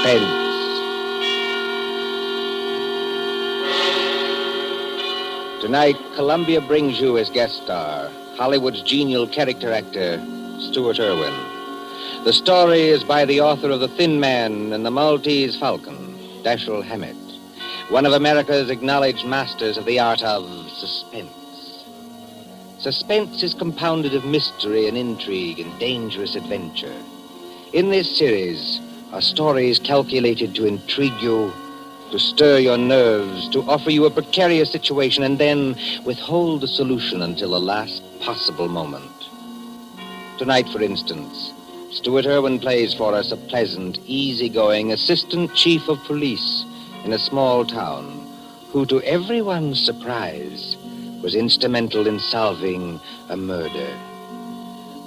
Suspense. Tonight, Columbia brings you as guest star Hollywood's genial character actor, Stuart Erwin. The story is by the author of The Thin Man and the Maltese Falcon, Dashiell Hammett, one of America's acknowledged masters of the art of suspense. Suspense is compounded of mystery and intrigue and dangerous adventure. In this series are stories calculated to intrigue you, to stir your nerves, to offer you a precarious situation, and then withhold the solution until the last possible moment. Tonight, for instance, Stuart Erwin plays for us a pleasant, easygoing assistant chief of police in a small town who, to everyone's surprise, was instrumental in solving a murder.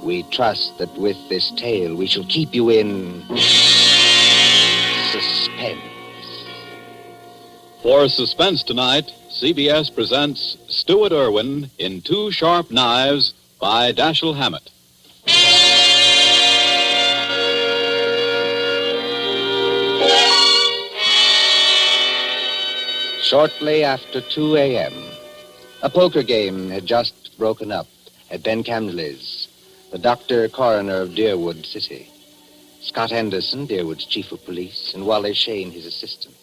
We trust that with this tale we shall keep you in suspense. For Suspense tonight, CBS presents Stuart Erwin in Two Sharp Knives by Dashiell Hammett. Shortly after 2 a.m., a poker game had just broken up at Ben Camsley's, the doctor coroner of Deerwood City. Scott Anderson, Deerwood's chief of police, and Wally Shane, his assistant,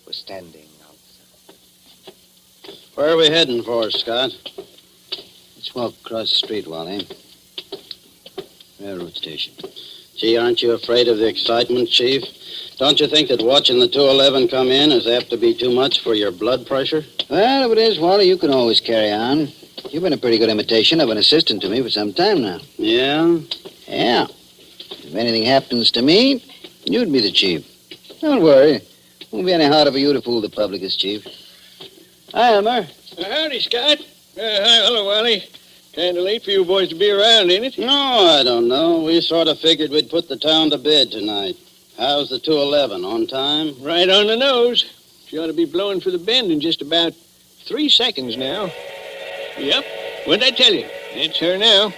were standing outside. Where are we heading for, Scott? Let's walk across the street, Wally. Railroad station. Gee, aren't you afraid of the excitement, Chief? Don't you think that watching the 211 come in is apt to be too much for your blood pressure? Well, if it is, Wally, you can always carry on. You've been a pretty good imitation of an assistant to me for some time now. Yeah? Yeah. If anything happens to me, you'd be the chief. Don't worry. Won't be any harder for you to fool the public as chief. Hi, Elmer. Howdy, Scott. Hi, hello, Wally. Kind of late for you boys to be around, ain't it? No, I don't know. We sort of figured we'd put the town to bed tonight. How's the 211? On time? Right on the nose. She ought to be blowing for the bend in just about 3 seconds now. Yep. What'd I tell you? It's her now.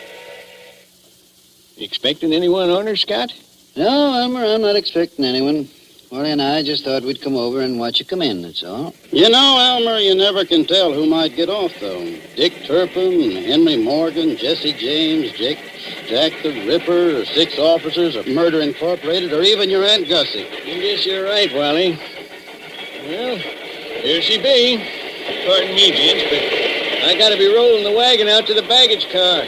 You expecting anyone on her, Scott? No, Elmer, I'm not expecting anyone. Wally and I just thought we'd come over and watch you come in, that's all. You know, Elmer, you never can tell who might get off, though. Dick Turpin, Henry Morgan, Jesse James, Jack the Ripper, or 6 officers of Murder Incorporated, or even your Aunt Gussie. I guess you're right, Wally. Well, here she be. Pardon me, gents, but I gotta be rolling the wagon out to the baggage car.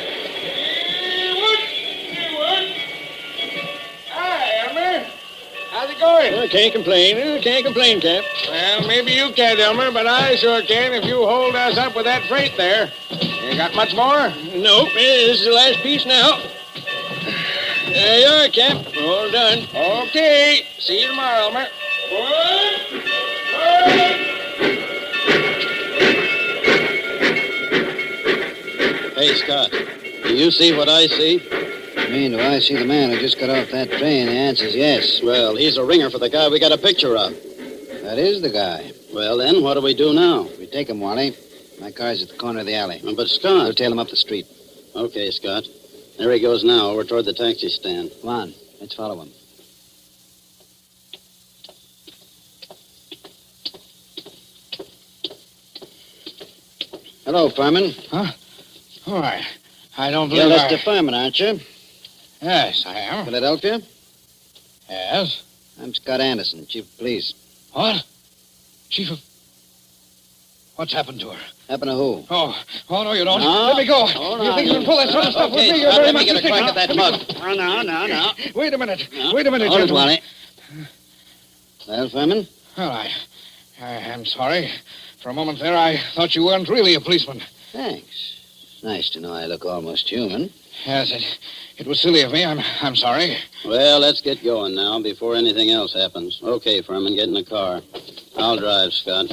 How's it going? Well, can't complain, Cap. Well, maybe you can't, Elmer, but I sure can if you hold us up with that freight there. You got much more? Nope, this is the last piece now. There you are, Cap. All done. Okay. See you tomorrow, Elmer. Hey, Scott, do you see what I see? I mean, do I see the man who just got off that train? The answer's yes. Well, he's a ringer for the guy we got a picture of. That is the guy. Well, then, what do we do now? We take him, Wally. My car's at the corner of the alley. But, Scott... We'll tail him up the street. Okay, Scott. There he goes now, over toward the taxi stand. Come on. Let's follow him. Hello, Fireman. Huh? Why, I don't You're believe Mr. Fireman, aren't you? Yes, I am. Philadelphia? Yes? I'm Scott Anderson, Chief of Police. What? Chief of... What's happened to her? Happened to who? Oh, no, you don't. No. Let me go. Hold You on. think you can pull that sort of stuff with Okay, me? You're Scott, very let me much get a mistaken. crack at that mug. No. Wait a minute. No. Wait a minute, Hold it, gentlemen. Wally. Well, Fireman? Well, I'm sorry. For a moment there, I thought you weren't really a policeman. Thanks. Nice to know I look almost human. Yes, it was silly of me. I'm sorry. Well, let's get going now before anything else happens. Okay, Furman, get in the car. I'll drive, Scott.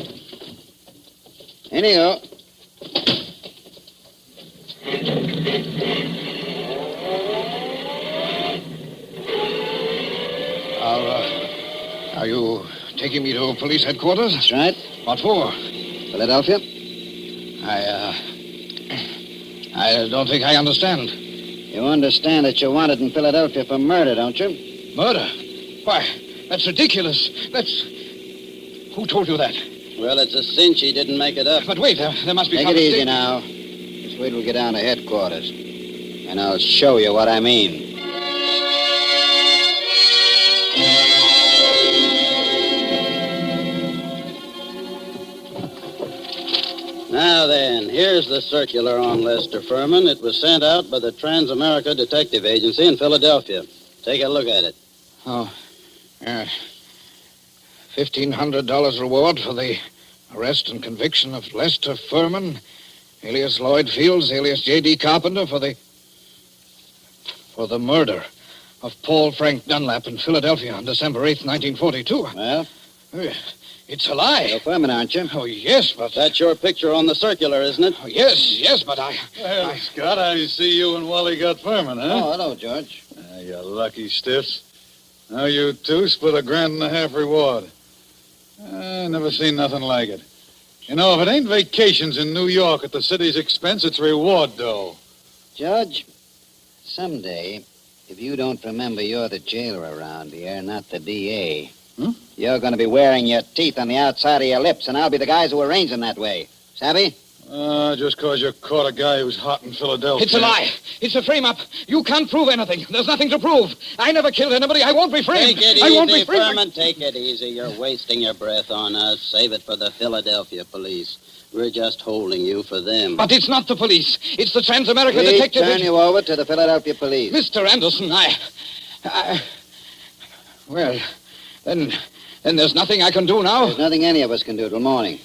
In you go. Are you taking me to police headquarters? That's right. What for? Philadelphia? I don't think I understand. You understand that you're wanted in Philadelphia for murder, don't you? Murder? Why, That's ridiculous. Who told you that? Well, it's a cinch he didn't make it up. But wait, there must be Take some it easy mistake. now. Just wait till we get down to headquarters. And I'll show you what I mean. Now then, here's the circular on Lester Furman. It was sent out by the Trans-America Detective Agency in Philadelphia. Take a look at it. Oh, yeah. $1,500 reward for the arrest and conviction of Lester Furman, alias Lloyd Fields, alias J.D. Carpenter, for the murder of Paul Frank Dunlap in Philadelphia on December 8th, 1942. Well, It's a lie. you're Furman, aren't you? Oh, yes, but... That's your picture on the circular, isn't it? Oh, yes, but I... Well, Scott, I see you and Wally got Furman, huh? Oh, hello, George. You lucky stiffs. Now you two split $1.50 reward. I never seen nothing like it. You know, if it ain't vacations in New York at the city's expense, it's reward, though. Judge, someday, if you don't remember you're the jailer around here, not the D.A., you're going to be wearing your teeth on the outside of your lips, and I'll be the guys who arrange them that way. Savvy? Just 'cause you caught a guy who's hot in Philadelphia. It's a lie. It's a frame-up. You can't prove anything. There's nothing to prove. I never killed anybody. I won't be framed. Take it I won't be easy, framed. Furman. Take it easy. You're wasting your breath on us. Save it for the Philadelphia police. We're just holding you for them. But it's not the police. It's the Trans-America We Detective... turn you over to the Philadelphia police. Mr. Anderson, Well, then there's nothing I can do now. There's nothing any of us can do till morning.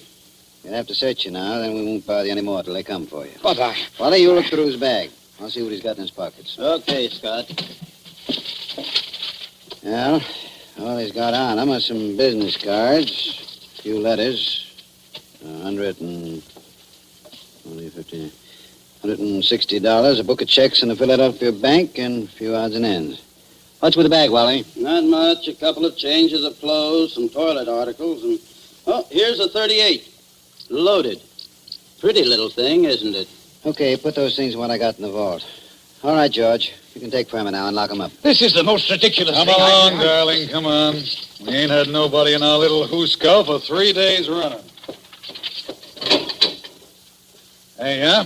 We'll have to search you now, then we won't bother you anymore till they come for you. But Wally, you look through his bag. I'll see what he's got in his pockets. Okay, Scott. Well, all he's got on him are some business cards, a few letters, $160, a book of checks in the Philadelphia bank, and a few odds and ends. What's with the bag, Wally? Not much. A couple of changes of clothes, some toilet articles, and... Oh, here's a 38. Loaded. Pretty little thing, isn't it? Okay, put those things in what I got in the vault. All right, George. You can take Furman now and lock him up. this is the most ridiculous Come thing along, darling, come on. We ain't had nobody in our little hoosco for 3 days running. Hey, yeah?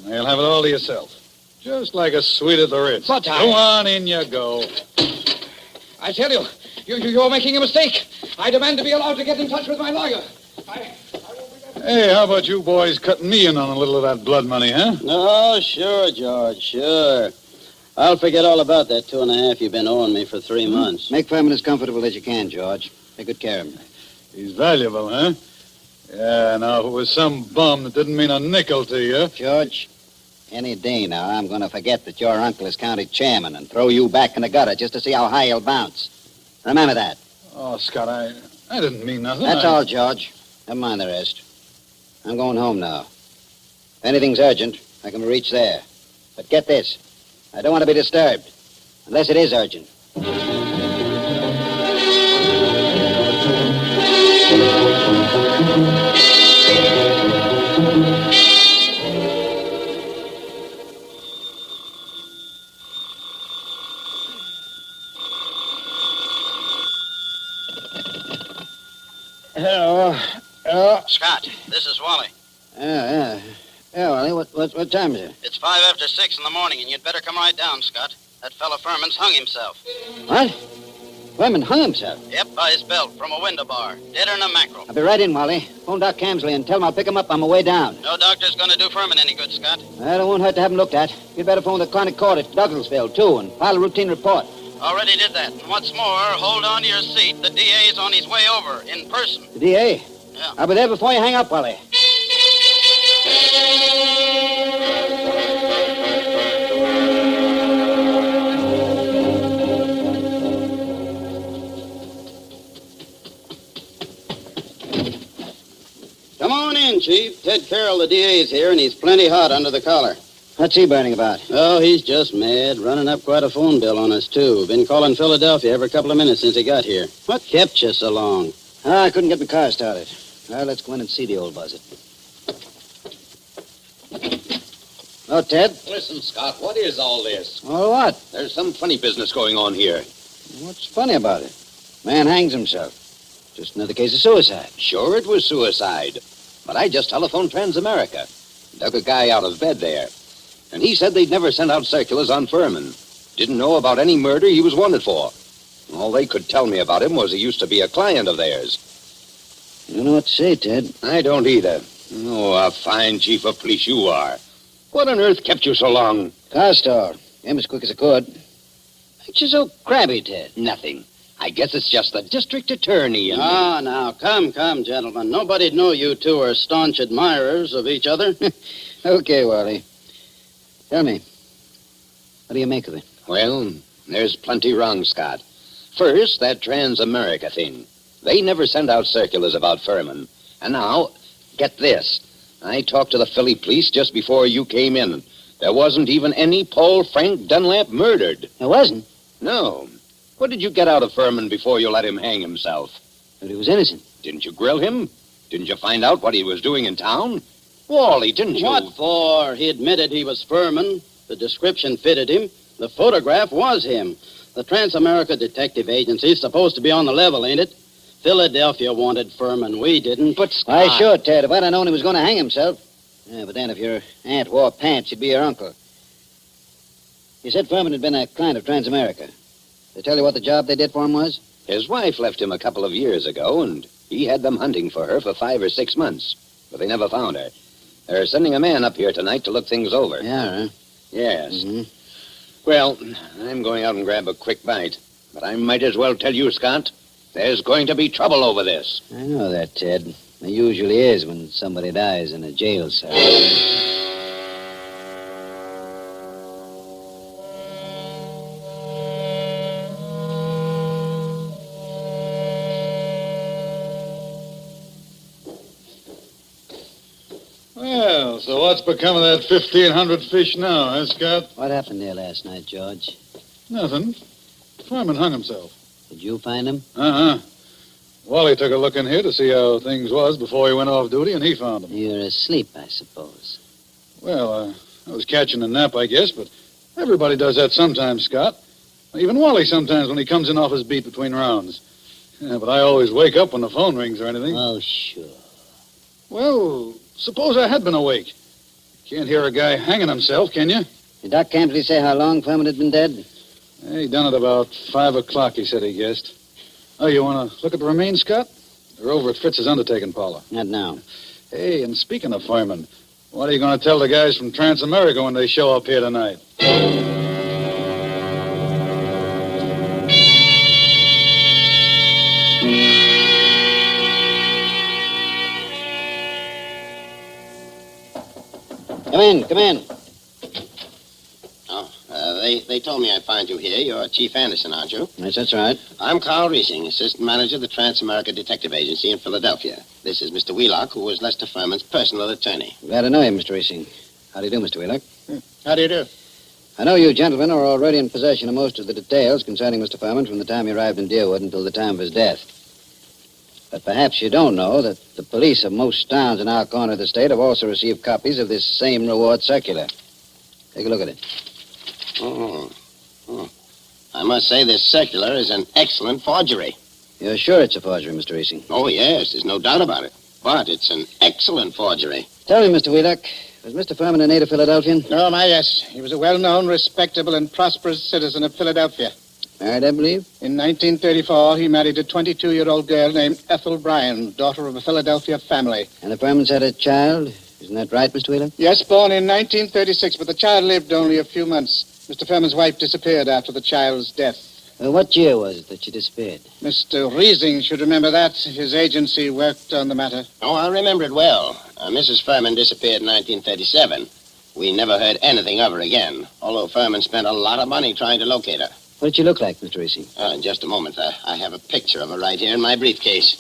You'll have it all to yourself. Just like a suite at the Ritz. But Go on, in you go. I tell you, you're making a mistake. I demand to be allowed to get in touch with my lawyer. Hey, how about you boys cutting me in on a little of that blood money, huh? No, sure, George, sure. I'll forget all about that 2.5 you've been owing me for 3 months. Make Furman as comfortable as you can, George. Take good care of him. He's valuable, huh? Yeah, now, if it was some bum that didn't mean a nickel to you... George, any day now, I'm going to forget that your uncle is county chairman and throw you back in the gutter just to see how high you'll bounce. Remember that. Oh, Scott, I didn't mean nothing. That's all, George. Never mind the rest. I'm going home now. If anything's urgent, I can reach there. But get this. I don't want to be disturbed. Unless it is urgent. Hello. Scott, this is Wally. Yeah, Wally, what time is it? It's 5 after 6 in the morning, and you'd better come right down, Scott. That fella Furman's hung himself. What? Furman hung himself? Yep, by his belt from a window bar. Deader than a mackerel. I'll be right in, Wally. Phone Doc Camsley and tell him I'll pick him up on my way down. No doctor's gonna do Furman any good, Scott. Well, it won't hurt to have him looked at. You'd better phone the chronic court at Douglasville, too, and file a routine report. Already did that. And what's more, hold on to your seat. The DA's on his way over, in person. The DA? Yeah. I'll be there before you hang up, Wally. Come on in, Chief. Ted Carroll, the DA's here, and he's plenty hot under the collar. What's he burning about? Oh, he's just mad. Running up quite a phone bill on us, too. Been calling Philadelphia every couple of minutes since he got here. What kept you so long? I couldn't get my car started. Well, let's go in and see the old buzzard. Oh, Ted. Listen, Scott, what is all this? Oh, what? There's some funny business going on here. What's funny about it? Man hangs himself. Just another case of suicide. Sure, it was suicide. But I just telephoned Transamerica. Dug a guy out of bed there. And he said they'd never sent out circulars on Furman. Didn't know about any murder he was wanted for. All they could tell me about him was he used to be a client of theirs. You don't know what to say, Ted. I don't either. Oh, a fine chief of police you are. What on earth kept you so long? Car store. Came as quick as I could. Makes you so crabby, Ted. Nothing. I guess it's just the district attorney and me. Ah, now, come, gentlemen. Nobody'd know you two are staunch admirers of each other. Okay, Wally. Tell me, what do you make of it? Well, there's plenty wrong, Scott. First, that Transamerica thing. They never send out circulars about Furman. And now, get this. I talked to the Philly police just before you came in. There wasn't even any Paul Frank Dunlap murdered. There wasn't? No. What did you get out of Furman before you let him hang himself? But he was innocent. Didn't you grill him? Didn't you find out what he was doing in town? Wally, didn't you? What for? He admitted he was Furman. The description fitted him. The photograph was him. The Transamerica Detective Agency's supposed to be on the level, ain't it? Philadelphia wanted Furman. We didn't. But Why, Scott... sure, Ted. If I'd have known he was going to hang himself. Yeah, but then if your aunt wore pants, she'd be your uncle. You said Furman had been a client of Transamerica. They tell you what the job they did for him was? His wife left him a couple of years ago, and he had them hunting for her for 5 or 6 months. But they never found her. They're sending a man up here tonight to look things over. Yeah, huh? Yes. Mm-hmm. Well, I'm going out and grab a quick bite. But I might as well tell you, Scott, there's going to be trouble over this. I know that, Ted. There usually is when somebody dies in a jail cell. Well, so what's become of that 1,500 fish now, huh, Scott? What happened there last night, George? Nothing. Furman hung himself. Did you find him? Uh-huh. Wally took a look in here to see how things was before he went off duty, and he found him. You were asleep, I suppose. Well, I was catching a nap, I guess, but everybody does that sometimes, Scott. Even Wally sometimes when he comes in off his beat between rounds. Yeah, but I always wake up when the phone rings or anything. Oh, sure. Well, suppose I had been awake. Can't hear a guy hanging himself, can you? Did Doc Campley say how long Furman had been dead? He done it about 5 o'clock, he said he guessed. Oh, you want to look at the remains, Scott? They're over at Fritz's undertaking parlor. Not now. Hey, and speaking of firemen, what are you going to tell the guys from Transamerica when they show up here tonight? Come in. Oh, they told me I'd find you here. You're Chief Anderson, aren't you? Yes, that's right. I'm Carl Riesing, assistant manager of the Transamerica Detective Agency in Philadelphia. This is Mr. Wheelock, who was Lester Furman's personal attorney. Glad to know you, Mr. Racing. How do you do, Mr. Wheelock? How do you do? I know you gentlemen are already in possession of most of the details concerning Mr. Furman from the time he arrived in Deerwood until the time of his death. But perhaps you don't know that the police of most towns in our corner of the state have also received copies of this same reward circular. Take a look at it. Oh. I must say this circular is an excellent forgery. You're sure it's a forgery, Mr. Racing? Oh, yes, there's no doubt about it. But it's an excellent forgery. Tell me, Mr. Wheelock, was Mr. Furman a native Philadelphian? Oh, my, yes. He was a well-known, respectable, and prosperous citizen of Philadelphia. Married, I believe? In 1934, he married a 22-year-old girl named Ethel Bryan, daughter of a Philadelphia family. And the Furmans had a child? Isn't that right, Mr. Wheelock? Yes, born in 1936, but the child lived only a few months. Mr. Furman's wife disappeared after the child's death. What year was it that she disappeared? Mr. Riesing should remember that. His agency worked on the matter. Oh, I remember it well. Mrs. Furman disappeared in 1937. We never heard anything of her again, although Furman spent a lot of money trying to locate her. What did she look like, Mr. Racing? In just a moment. I have a picture of her right here in my briefcase.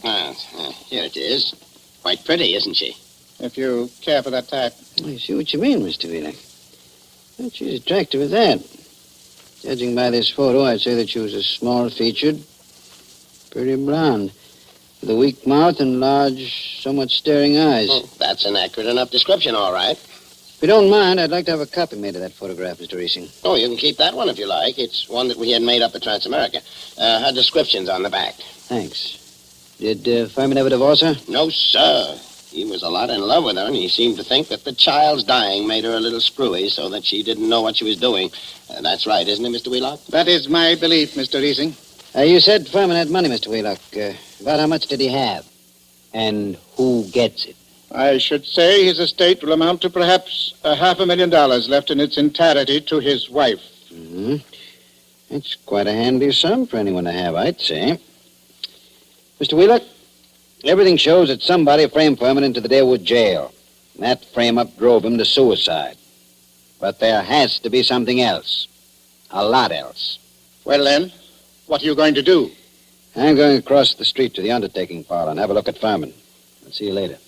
Here it is. Quite pretty, isn't she? If you care for that type. I see what you mean, Mr. Wheelock. Well, she's attractive as that. Judging by this photo, I'd say that she was a small-featured, pretty blonde, with a weak mouth and large, somewhat staring eyes. That's an accurate enough description, all right. If you don't mind, I'd like to have a copy made of that photograph, Mr. Reesing. Oh, you can keep that one if you like. It's one that we had made up at Transamerica. Her description's on the back. Thanks. Did Furman ever divorce her? No, sir. He was a lot in love with her, and he seemed to think that the child's dying made her a little screwy so that she didn't know what she was doing. That's right, isn't it, Mr. Wheelock? That is my belief, Mr. Reesing. You said Furman had money, Mr. Wheelock. About how much did he have? And who gets it? I should say his estate will amount to perhaps $500,000 left in its entirety to his wife. Mm-hmm. That's quite a handy sum for anyone to have, I'd say. Mr. Wheelock, everything shows that somebody framed Furman into the Dalewood jail. And that frame-up drove him to suicide. But there has to be something else. A lot else. Well, then, what are you going to do? I'm going across the street to the undertaking parlor and have a look at Furman. I'll see you later.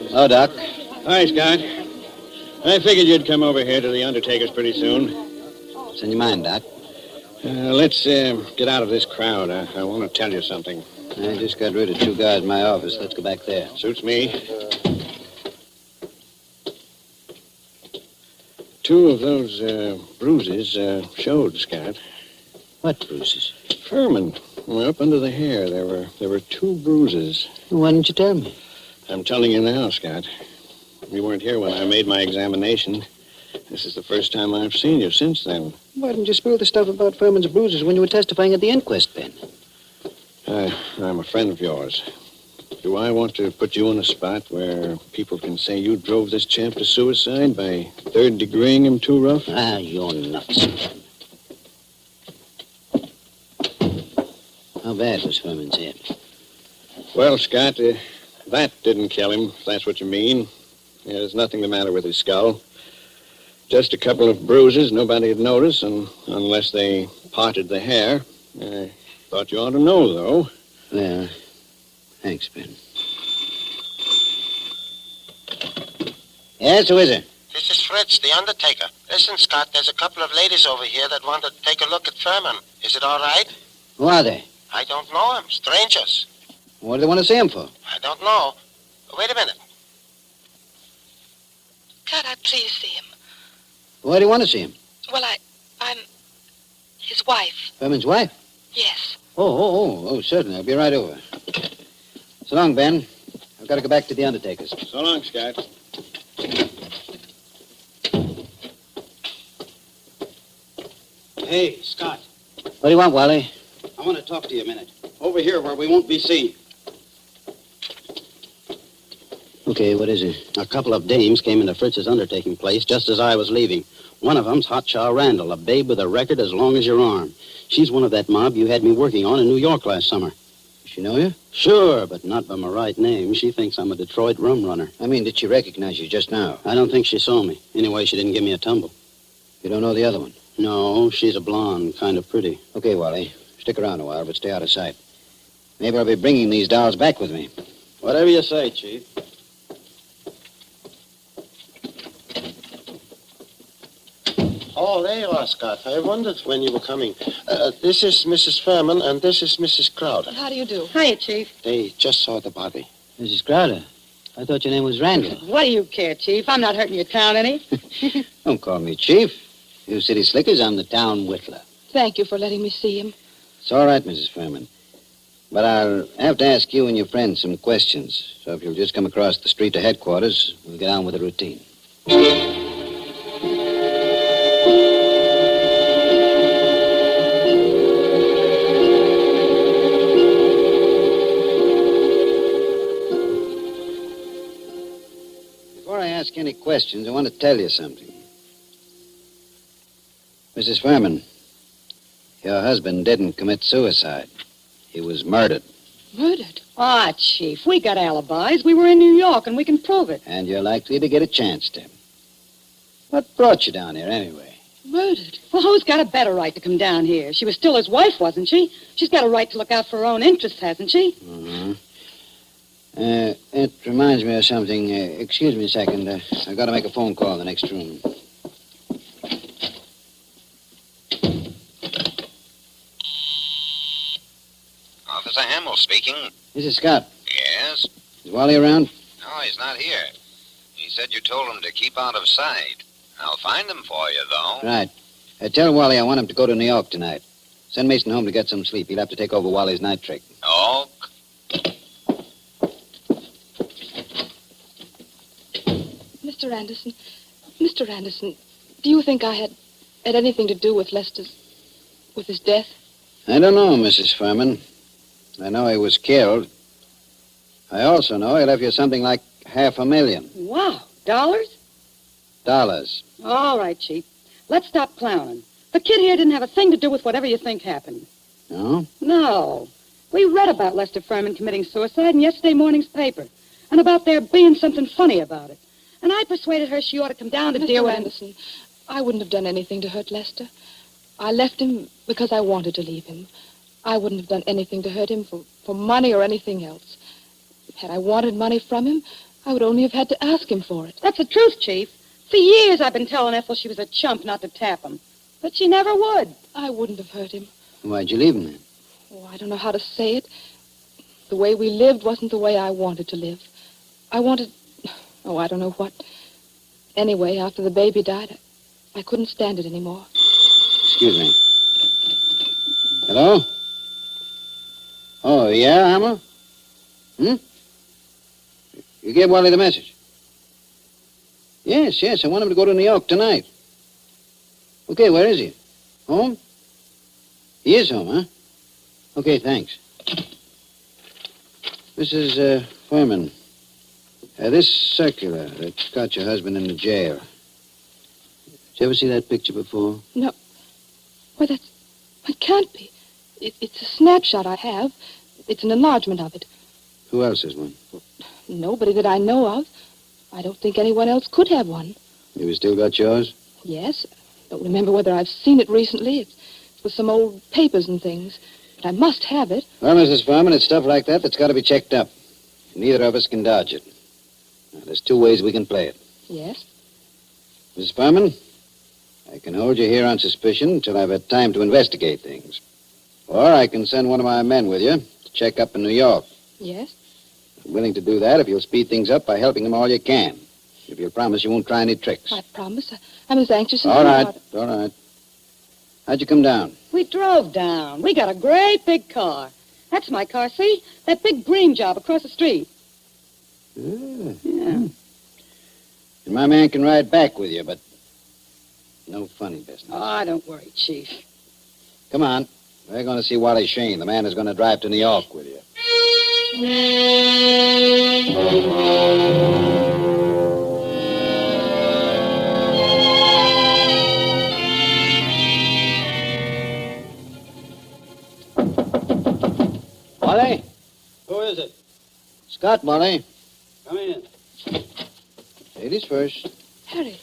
Hello, Doc. Hi, Scott. I figured you'd come over here to the undertaker's pretty soon. What's in your mind, Doc? Let's get out of this crowd. I want to tell you something. I just got rid of 2 guys in my office. Let's go back there. Suits me. 2 of those bruises showed, Scott. What bruises? Furman. Well, up under the hair, there were 2 bruises. Why didn't you tell me? I'm telling you now, Scott. You weren't here when I made my examination. This is the first time I've seen you since then. Why didn't you spill the stuff about Furman's bruises when you were testifying at the inquest, Ben? I'm a friend of yours. Do I want to put you on a spot where people can say you drove this champ to suicide by third-degreeing him too rough? You're nuts. How bad was Furman's head? Well, Scott, that didn't kill him, if that's what you mean. There's nothing the matter with his skull. Just a couple of bruises nobody'd notice, unless they parted the hair. I thought you ought to know, though. Well, thanks, Ben. Yes, who is it? This is Fritz, the undertaker. Listen, Scott, there's a couple of ladies over here that want to take a look at Furman. Is it all right? Who are they? I don't know them. Strangers. What do they want to see him for? I don't know. Wait a minute. Could I please see him? Why do you want to see him? Well, I'm his wife. Furman's wife? Yes. Oh, certainly. I'll be right over. So long, Ben. I've got to go back to the undertaker's. So long, Scott. Hey, Scott. What do you want, Wally? I want to talk to you a minute. Over here where we won't be seen. Okay, what is it? A couple of dames came into Fritz's undertaking place just as I was leaving. One of them's Hotshot Randall, a babe with a record as long as your arm. She's one of that mob you had me working on in New York last summer. Does she know you? Sure, but not by my right name. She thinks I'm a Detroit rum runner. I mean, did she recognize you just now? I don't think she saw me. Anyway, she didn't give me a tumble. You don't know the other one? No, she's a blonde, kind of pretty. Okay, Wally. Stick around a while, but stay out of sight. Maybe I'll be bringing these dolls back with me. Whatever you say, Chief. Oh, there you are, Scott. I wondered when you were coming. This is Mrs. Furman, and this is Mrs. Crowder. How do you do? Hiya, Chief. They just saw the body. Mrs. Crowder, I thought your name was Randall. What do you care, Chief? I'm not hurting your town any. Don't call me Chief. You city slickers, I'm the town whittler. Thank you for letting me see him. It's all right, Mrs. Furman. But I'll have to ask you and your friends some questions. So if you'll just come across the street to headquarters, we'll get on with the routine. Before I ask any questions, I want to tell you something. Mrs. Furman, your husband didn't commit suicide. He was murdered. Murdered? Ah, Chief, we got alibis. We were in New York, and we can prove it. And you're likely to get a chance to. What brought you down here, anyway? Murdered? Well, who's got a better right to come down here? She was still his wife, wasn't she? She's got a right to look out for her own interests, hasn't she? Mm-hmm. It reminds me of something. Excuse me a second. I've got to make a phone call in the next room. Officer Hamill speaking. This is Scott. Yes? Is Wally around? No, he's not here. He said you told him to keep out of sight. I'll find him for you, though. Right. Tell Wally I want him to go to New York tonight. Send Mason home to get some sleep. He'll have to take over Wally's night trick. Oh, Mr. Anderson, do you think I had anything to do with his death? I don't know, Mrs. Furman. I know he was killed. I also know he left you something like $500,000. Wow. Dollars? Dollars. All right, Chief. Let's stop clowning. The kid here didn't have a thing to do with whatever you think happened. No? No. We read about Lester Furman committing suicide in yesterday morning's paper, and about there being something funny about it. And I persuaded her she ought to come down to deal with Anderson, I wouldn't have done anything to hurt Lester. I left him because I wanted to leave him. I wouldn't have done anything to hurt him for money or anything else. Had I wanted money from him, I would only have had to ask him for it. That's the truth, Chief. For years I've been telling Ethel she was a chump not to tap him. But she never would. I wouldn't have hurt him. Why'd you leave him then? Oh, I don't know how to say it. The way we lived wasn't the way I wanted to live. I wanted... Oh, I don't know what. Anyway, after the baby died, I couldn't stand it anymore. Excuse me. Hello? Oh, yeah, Hammer? You gave Wally the message? Yes, I want him to go to New York tonight. Okay, where is he? Home? He is home, huh? Okay, thanks. Mrs. Furman, this circular that got your husband in the jail. Did you ever see that picture before? No. Why, that can't be. It's a snapshot I have. It's an enlargement of it. Who else has one? Nobody that I know of. I don't think anyone else could have one. You still got yours? Yes. Don't remember whether I've seen it recently. It's with some old papers and things. But I must have it. Well, Mrs. Furman, it's stuff like that that's got to be checked up. Neither of us can dodge it. Now, there's two ways we can play it. Yes? Mrs. Furman, I can hold you here on suspicion until I've had time to investigate things. Or I can send one of my men with you to check up in New York. Yes? I'm willing to do that if you'll speed things up by helping them all you can. If you'll promise you won't try any tricks. I promise. I'm as anxious as All you right, are. all right. How'd you come down? We drove down. We got a great big car. That's my car, see? That big green job across the street. Yeah. And my man can ride back with you, but no funny business. Oh, don't worry, Chief. Come on. We're going to see Wally Shane, the man who's going to drive to New York with you. Wally? Who is it? Scott, Wally. Come in. Ladies first. Harry.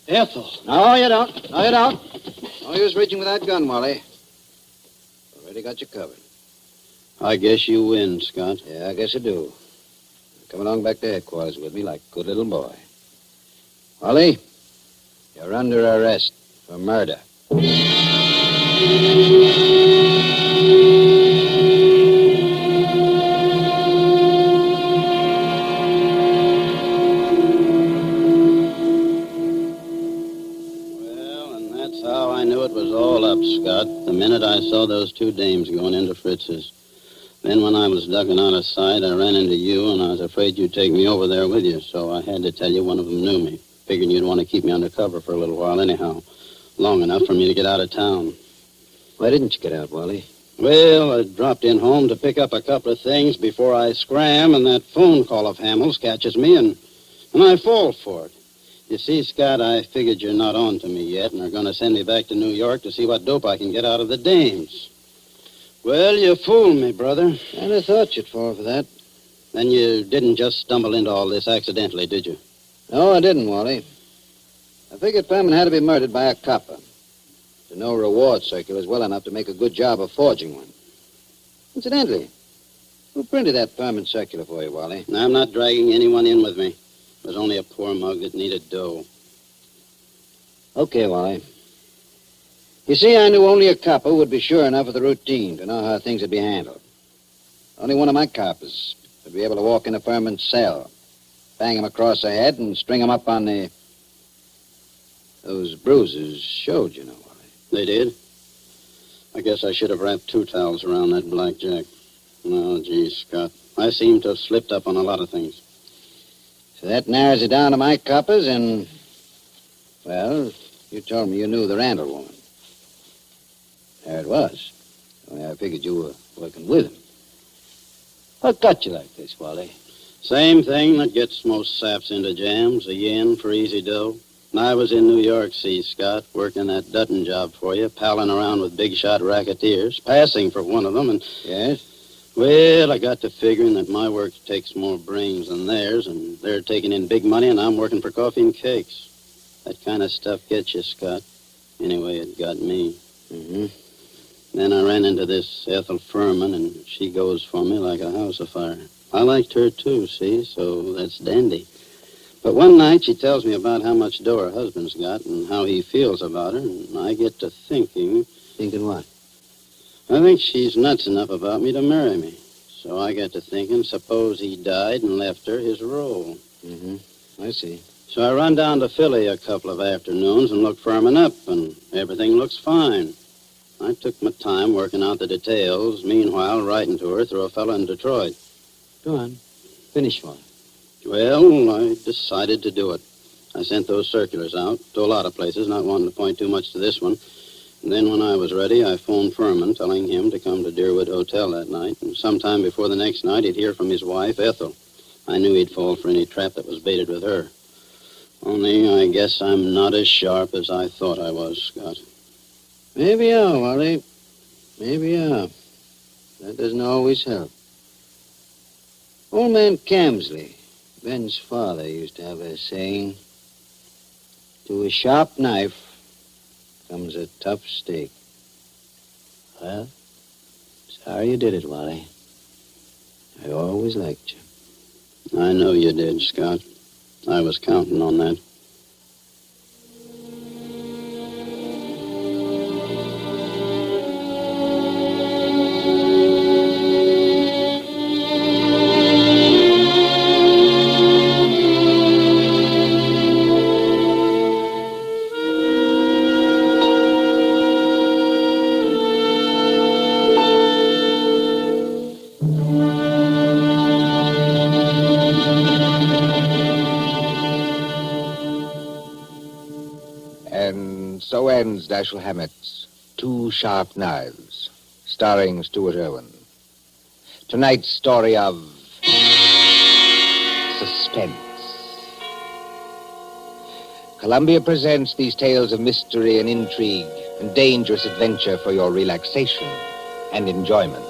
Ethel. No, you don't. No, you don't. No use reaching with that gun, Wally. Already got you covered. I guess you win, Scott. Yeah, I guess I do. Come along back to headquarters with me like a good little boy. Wally, you're under arrest for murder. How I knew it was all up, Scott, the minute I saw those two dames going into Fritz's. Then when I was ducking out of sight, I ran into you, and I was afraid you'd take me over there with you, so I had to tell you one of them knew me. Figuring you'd want to keep me under cover for a little while anyhow, long enough for me to get out of town. Why didn't you get out, Wally? Well, I dropped in home to pick up a couple of things before I scram, and that phone call of Hamill's catches me, and I fall for it. You see, Scott, I figured you're not on to me yet and are going to send me back to New York to see what dope I can get out of the dames. Well, you fooled me, brother. I'd have thought you'd fall for that. Then you didn't just stumble into all this accidentally, did you? No, I didn't, Wally. I figured Furman had to be murdered by a copper. The no-reward circular is well enough to make a good job of forging one. Incidentally, Who printed that Furman circular for you, Wally? I'm not dragging anyone in with me. It was only a poor mug that needed dough. Okay, Wally. You see, I knew only a copper would be sure enough of the routine to know how things would be handled. Only one of my coppers would be able to walk into Furman's cell, bang him across the head, and string him up on the... Those bruises showed, you know, Wally. They did? I guess I should have wrapped 2 towels around that blackjack. No, gee, Scott. I seem to have slipped up on a lot of things. So that narrows it down to my coppers, and... Well, you told me you knew the Randall woman. There it was. Only I figured you were working with him. What got you like this, Wally? Same thing that gets most saps into jams, a yen for easy dough. And I was in New York, see, Scott, working that Dutton job for you, palling around with big-shot racketeers, passing for one of them, and... Yes? Well, I got to figuring that my work takes more brains than theirs, and they're taking in big money, and I'm working for coffee and cakes. That kind of stuff gets you, Scott. Anyway, it got me. Mm-hmm. Then I ran into this Ethel Furman, and she goes for me like a house afire. I liked her, too, see, so that's dandy. But one night she tells me about how much dough her husband's got and how he feels about her, and I get to thinking... Thinking what? I think she's nuts enough about me to marry me. So I got to thinking, suppose he died and left her his role. Mm-hmm. I see. So I run down to Philly a couple of afternoons and look Furman up, and everything looks fine. I took my time working out the details, meanwhile writing to her through a fellow in Detroit. Go on. Finish one. Well, I decided to do it. I sent those circulars out to a lot of places, not wanting to point too much to this one. And then when I was ready, I phoned Furman, telling him to come to Deerwood Hotel that night. And sometime before the next night, he'd hear from his wife, Ethel. I knew he'd fall for any trap that was baited with her. Only I guess I'm not as sharp as I thought I was, Scott. Maybe you are, Wally. Maybe you are. That doesn't always help. Old man Camsley, Ben's father, used to have a saying, to a sharp knife comes a tough steak. Well, sorry you did it, Wally. I always liked you. I know you did, Scott. I was counting on that. So ends Dashiell Hammett's 2 Sharp Knives, starring Stuart Erwin. Tonight's story of Suspense. Columbia presents these tales of mystery and intrigue and dangerous adventure for your relaxation and enjoyment.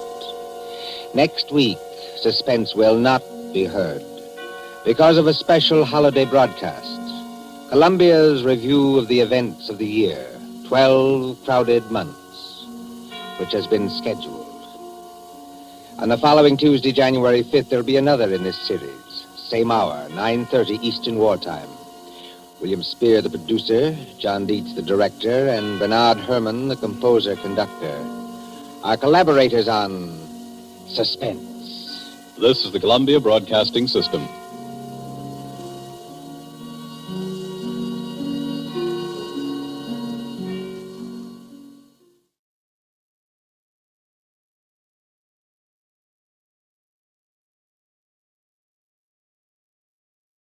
Next week, Suspense will not be heard because of a special holiday broadcast. Columbia's review of the events of the year, 12 crowded months, which has been scheduled. On the following Tuesday, January 5th, there'll be another in this series. Same hour, 9:30 Eastern Wartime. William Spear, the producer, John Dietz, the director, and Bernard Herrmann, the composer-conductor, are collaborators on Suspense. This is the Columbia Broadcasting System.